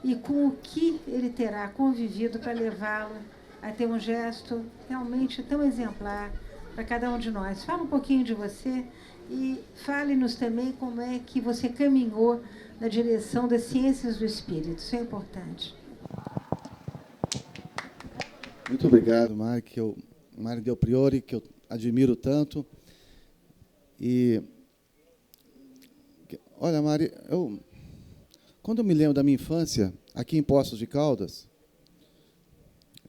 e com o que ele terá convivido para levá-lo a ter um gesto realmente tão exemplar para cada um de nós. Fala um pouquinho de você E fale-nos também como é que você caminhou na direção das ciências do espírito. Isso é importante. Muito obrigado, Mari Del Priore, que eu admiro tanto. E, olha, Mari, quando eu me lembro da minha infância, aqui em Poços de Caldas,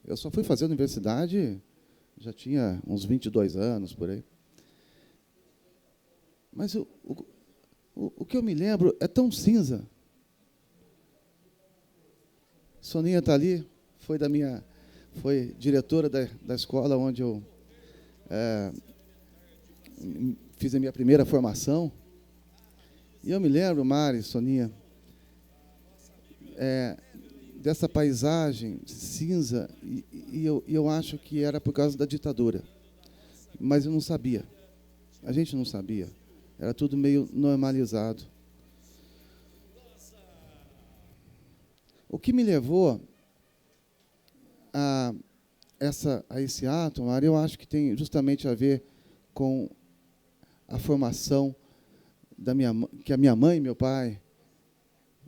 eu só fui fazer a universidade, já tinha uns 22 anos, por aí. Mas o que eu me lembro é tão cinza. Soninha está ali, foi diretora da escola onde eu fiz a minha primeira formação. E eu me lembro, Mari, Soninha, dessa paisagem cinza, e eu acho que era por causa da ditadura. Mas eu não sabia. A gente não sabia. Era tudo meio normalizado. O que me levou a esse ato, Mari, eu acho que tem justamente a ver com a formação que a minha mãe e meu pai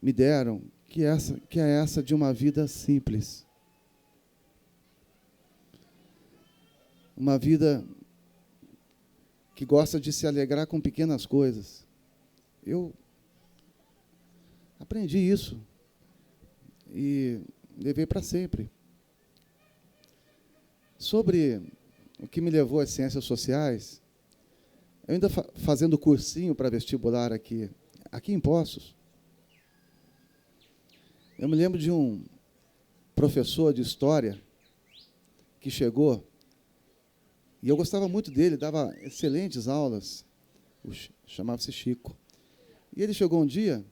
me deram, que é essa de uma vida simples. Uma vida que gosta de se alegrar com pequenas coisas. Eu aprendi isso e levei para sempre. Sobre o que me levou às ciências sociais, eu ainda fazendo cursinho para vestibular aqui em Poços, eu me lembro de um professor de história que chegou, e eu gostava muito dele, dava excelentes aulas, chamava-se Chico. E ele chegou um dia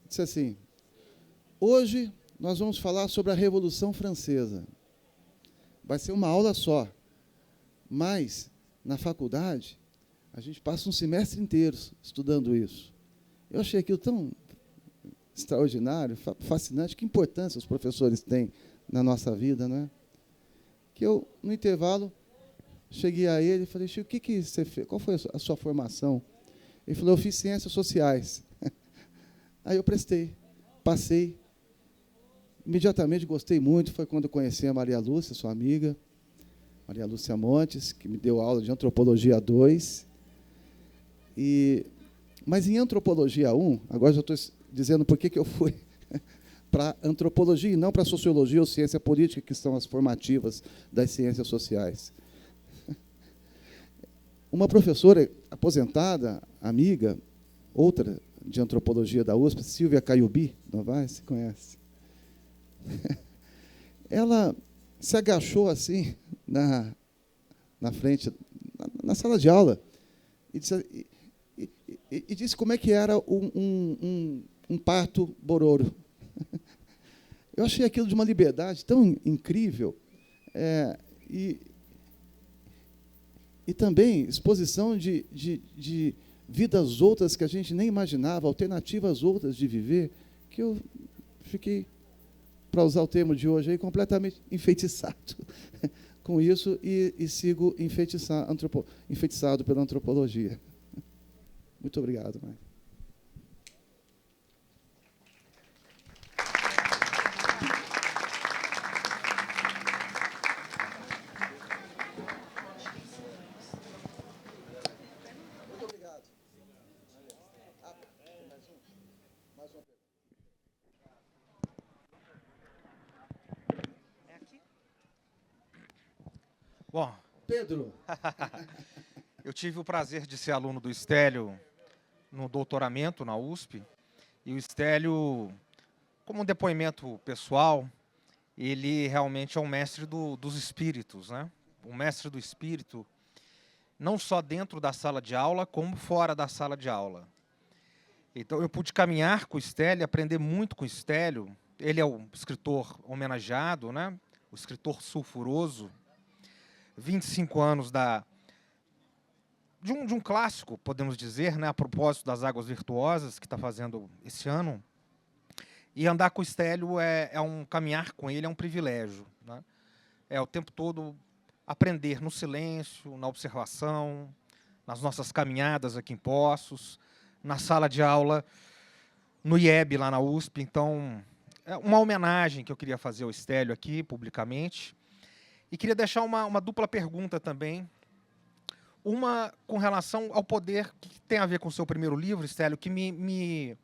e disse assim: hoje nós vamos falar sobre a Revolução Francesa. Vai ser uma aula só, mas, na faculdade, a gente passa um semestre inteiro estudando isso. Eu achei aquilo tão extraordinário, fascinante, que importância os professores têm na nossa vida, não é? Que eu, no intervalo, cheguei a ele e falei: Chico, o que você fez? Qual foi a sua formação? Ele falou: eu fiz ciências sociais. Aí eu passei. Imediatamente gostei muito, foi quando eu conheci a Maria Lúcia, sua amiga, Maria Lúcia Montes, que me deu aula de Antropologia 2. Mas em Antropologia 1, agora já estou dizendo por que eu fui para Antropologia e não para Sociologia ou Ciência Política, que são as formativas das ciências sociais. Uma professora aposentada, amiga, outra de Antropologia da USP, Silvia Caiubi Novaes, se conhece. Ela se agachou assim na frente, na sala de aula, e disse como é que era um parto bororo. Eu achei aquilo de uma liberdade tão incrível, e também exposição de vidas outras que a gente nem imaginava, alternativas outras de viver, que eu fiquei, para usar o termo de hoje, aí, completamente enfeitiçado com isso e sigo enfeitiçado pela antropologia. Muito obrigado, Mãe. Muito obrigado. Mais uma pergunta. Bom, Pedro. eu tive o prazer de ser aluno do Stélio no doutoramento na USP, e o Stélio, como um depoimento pessoal, ele realmente é um mestre dos espíritos, né? Um mestre do espírito, não só dentro da sala de aula, como fora da sala de aula. Então, eu pude caminhar com o Stélio, aprender muito com o Stélio. Ele é o escritor homenageado, né? O escritor sulfuroso, 25 anos de um clássico, podemos dizer, né, a propósito das Águas Virtuosas, que está fazendo esse ano. E andar com o Stélio é um caminhar com ele, é um privilégio, né? É o tempo todo aprender no silêncio, na observação, nas nossas caminhadas aqui em Poços, na sala de aula, no IEB, lá na USP. Então, é uma homenagem que eu queria fazer ao Stélio aqui, publicamente. E queria deixar uma dupla pergunta também. Uma com relação ao poder, que tem a ver com o seu primeiro livro, Stélio, que me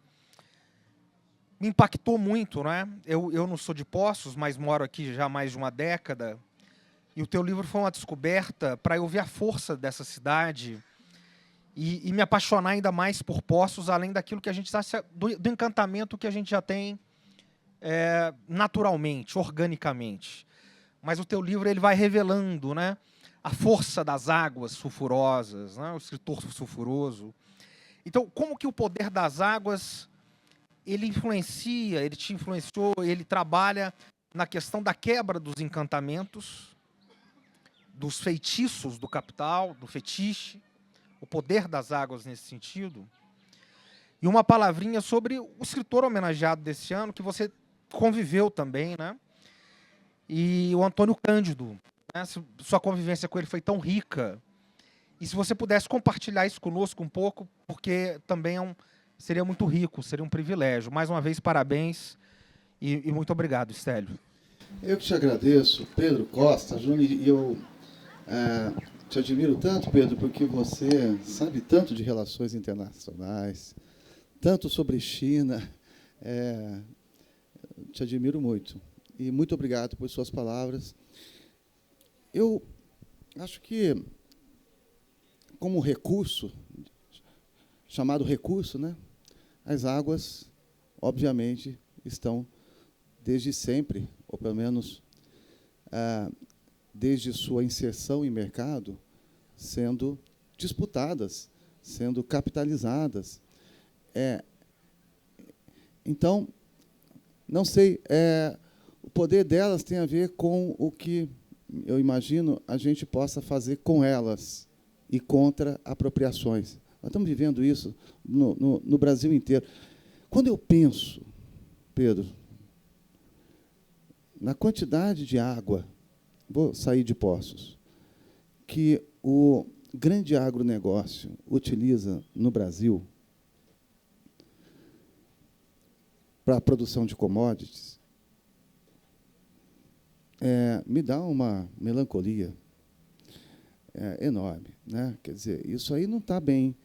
impactou muito, né? Eu não sou de Poços, mas moro aqui já há mais de uma década. E o teu livro foi uma descoberta para eu ver a força dessa cidade e me apaixonar ainda mais por Poços, além daquilo que a gente do encantamento que a gente já tem naturalmente, organicamente. Mas o teu livro ele vai revelando, né, a força das águas sulfurosas, né, o escritor sulfuroso. Então, como que o poder das águas ele influencia, ele te influenciou, ele trabalha na questão da quebra dos encantamentos, dos feitiços do capital, do fetiche, o poder das águas nesse sentido. E uma palavrinha sobre o escritor homenageado desse ano, que você conviveu também, né? E o Antônio Cândido, né? Sua convivência com ele foi tão rica. E se você pudesse compartilhar isso conosco um pouco, porque também seria muito rico, seria um privilégio. Mais uma vez, parabéns e muito obrigado, Stélio. Eu que te agradeço, Pedro Costa, Júnior, e eu te admiro tanto, Pedro, porque você sabe tanto de relações internacionais, tanto sobre China. Te admiro muito. E muito obrigado por suas palavras. Eu acho que, como recurso, chamado recurso, né, as águas, obviamente, estão desde sempre, ou pelo menos desde sua inserção em mercado, sendo disputadas, sendo capitalizadas. Então, não sei, o poder delas tem a ver com o que, eu imagino, a gente possa fazer com elas e contra apropriações. Nós estamos vivendo isso no Brasil inteiro. Quando eu penso, Pedro, na quantidade de água, vou sair de Poços, que o grande agronegócio utiliza no Brasil para a produção de commodities, me dá uma melancolia enorme, né? Quer dizer, isso aí não está bem.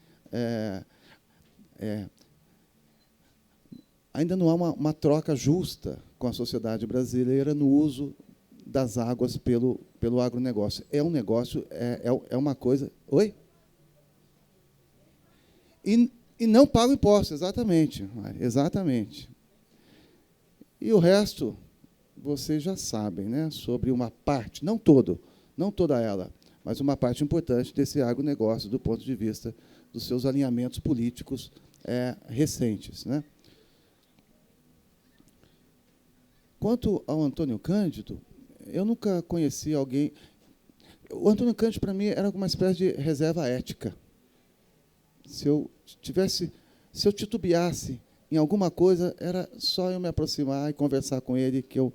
Ainda não há uma troca justa com a sociedade brasileira no uso das águas pelo agronegócio. É um negócio, é uma coisa... Oi? E não paga impostos, exatamente, Mari, exatamente. E o resto, vocês já sabem, né, sobre uma parte, não toda ela, mas uma parte importante desse agronegócio do ponto de vista dos seus alinhamentos políticos recentes, né? Quanto ao Antônio Cândido, eu nunca conheci alguém... O Antônio Cândido, para mim, era uma espécie de reserva ética. Se eu titubeasse em alguma coisa, era só eu me aproximar e conversar com ele que eu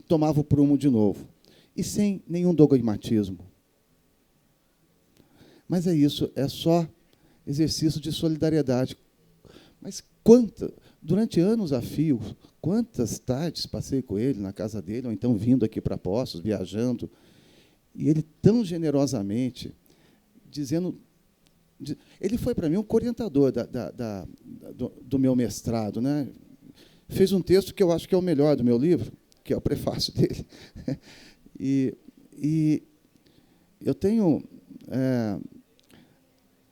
tomava o prumo de novo. E sem nenhum dogmatismo. Mas é isso, é só exercício de solidariedade. Mas durante anos a fio, quantas tardes passei com ele na casa dele, ou então vindo aqui para Poços, viajando, e ele tão generosamente dizendo... Ele foi, para mim, um orientador do meu mestrado, né? Fez um texto que eu acho que é o melhor do meu livro, que é o prefácio dele. E eu tenho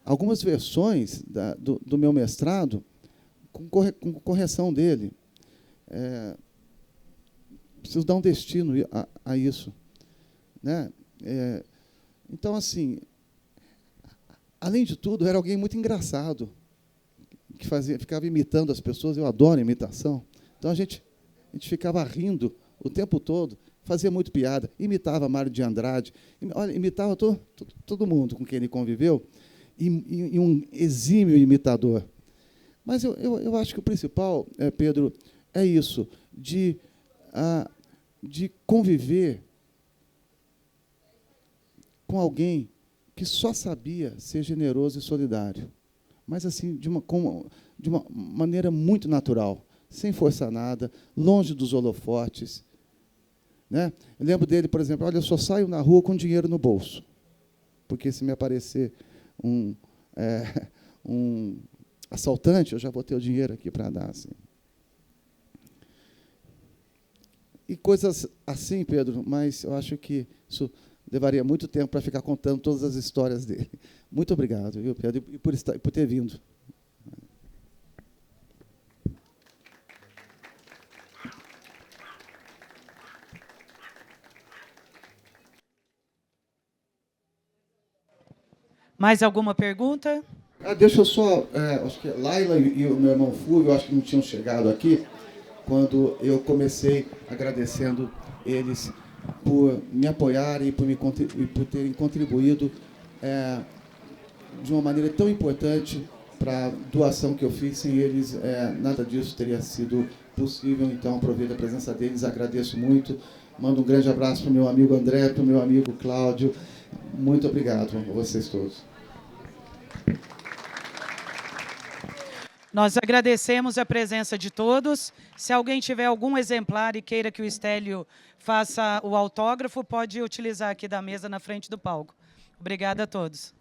algumas versões do meu mestrado com correção dele. Preciso dar um destino a isso, né? Então, assim... Além de tudo, era alguém muito engraçado, que ficava imitando as pessoas. Eu adoro imitação. Então, a gente ficava rindo o tempo todo, fazia muito piada, imitava Mário de Andrade, imitava todo mundo com quem ele conviveu, e um exímio imitador. Mas eu acho que o principal, Pedro, é isso, de conviver com alguém que só sabia ser generoso e solidário, mas assim de uma maneira muito natural, sem forçar nada, longe dos holofotes, né? Eu lembro dele, por exemplo, olha, eu só saio na rua com dinheiro no bolso, porque se me aparecer um assaltante, eu já vou ter o dinheiro aqui para dar. Assim. E coisas assim, Pedro, mas eu acho que isso levaria muito tempo para ficar contando todas as histórias dele. Muito obrigado, viu, Pedro, e por ter vindo. Mais alguma pergunta? Deixa eu só... acho que a Laila e o meu irmão Fúvio, acho que não tinham chegado aqui, quando eu comecei agradecendo eles por me apoiarem e por terem contribuído de uma maneira tão importante para a doação que eu fiz. Sem eles, nada disso teria sido possível. Então, aproveito a presença deles, agradeço muito. Mando um grande abraço para o meu amigo André, para o meu amigo Cláudio. Muito obrigado a vocês todos. Nós agradecemos a presença de todos. Se alguém tiver algum exemplar e queira que o Estélio faça o autógrafo, pode utilizar aqui da mesa na frente do palco. Obrigada a todos.